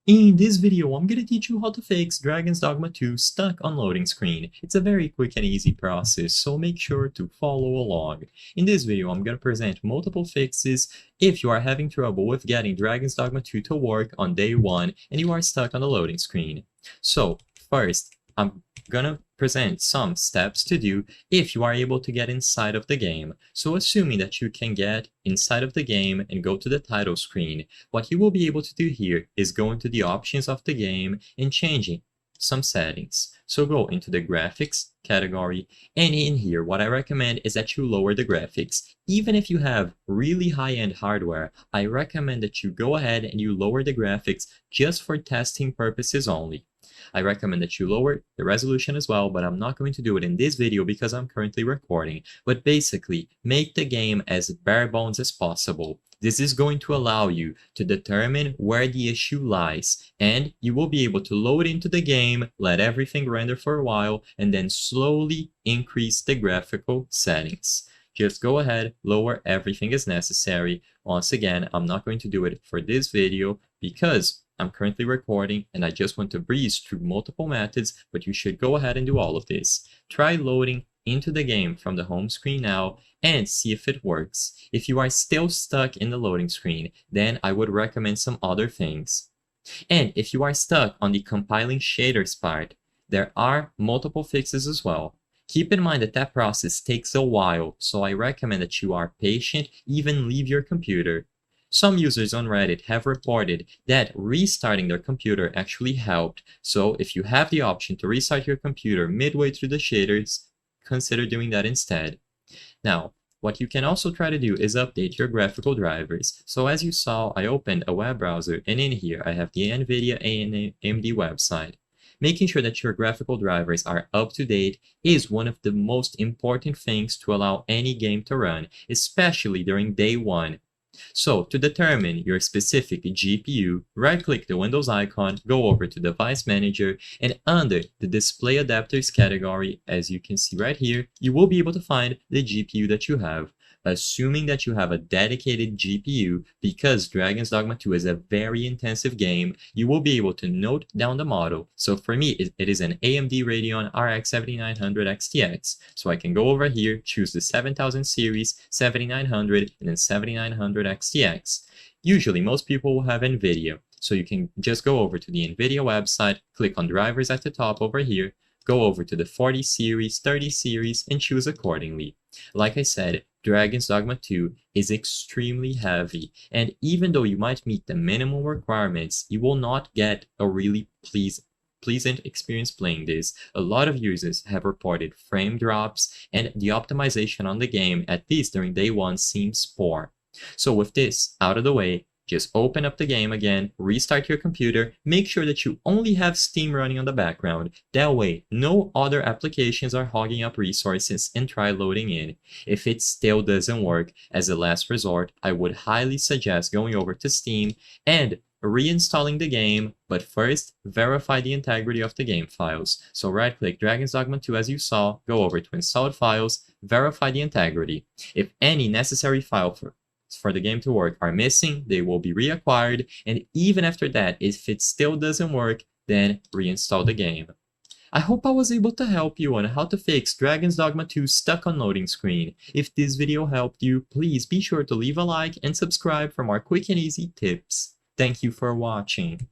In this video, I'm gonna teach you how to fix Dragon's Dogma 2 stuck on loading screen. It's a very quick and easy process, so make sure to follow along. In this video, I'm gonna present multiple fixes if you are having trouble with getting Dragon's Dogma 2 to work on day 1 and you are stuck on the loading screen. So, first, I'm gonna present some steps to do if you are able to get inside of the game. So assuming that you can get inside of the game and go to the title screen, what you will be able to do here is go into the options of the game and changing some settings. So go into the graphics category, and in here what I recommend is that you lower the graphics. Even if you have really high-end hardware, I recommend that you go ahead and you lower the graphics just for testing purposes only. I recommend that you lower the resolution as well, but I'm not going to do it in this video because I'm currently recording. But basically, make the game as bare bones as possible. This is going to allow you to determine where the issue lies, and you will be able to load into the game, let everything render for a while, and then slowly increase the graphical settings. Just go ahead, lower everything as necessary. Once again, I'm not going to do it for this video because I'm currently recording and I just want to breeze through multiple methods, but you should go ahead and do all of this. Try loading into the game from the home screen now and see if it works. If you are still stuck in the loading screen, then I would recommend some other things. And if you are stuck on the compiling shaders part, there are multiple fixes as well. Keep in mind that that process takes a while, so I recommend that you are patient, even leave your computer. Some users on Reddit have reported that restarting their computer actually helped, so if you have the option to restart your computer midway through the shaders, consider doing that instead. Now, what you can also try to do is update your graphical drivers. So as you saw, I opened a web browser, and in here I have the NVIDIA and AMD website. Making sure that your graphical drivers are up to date is one of the most important things to allow any game to run, especially during day 1. So to determine your specific GPU, right-click the Windows icon, go over to Device Manager, and under the Display Adapters category, as you can see right here, you will be able to find the GPU that you have. Assuming that you have a dedicated GPU, because Dragon's Dogma 2 is a very intensive game, you will be able to note down the model. So for me, it is an AMD Radeon RX 7900 XTX. So I can go over here, choose the 7000 series, 7900, and then 7900 XTX. Usually, most people will have NVIDIA. So you can just go over to the NVIDIA website, click on drivers at the top over here, go over to the 40 series, 30 series, and choose accordingly. Like I said, Dragon's Dogma 2 is extremely heavy, and even though you might meet the minimum requirements, you will not get a really pleasant experience playing this. A lot of users have reported frame drops, and the optimization on the game, at least during day 1, seems poor. So with this out of the way, just open up the game again, restart your computer, make sure that you only have Steam running on the background. That way, no other applications are hogging up resources, and try loading in. If it still doesn't work, as a last resort, I would highly suggest going over to Steam and reinstalling the game, but first, verify the integrity of the game files. So right-click Dragon's Dogma 2 as you saw, go over to Installed Files, verify the integrity. If any necessary file for the game to work are missing, they will be reacquired, and even after that, if it still doesn't work, then reinstall the game. I hope I was able to help you on how to fix Dragon's Dogma 2 stuck on loading screen. If this video helped you, please be sure to leave a like and subscribe for more quick and easy tips. Thank you for watching.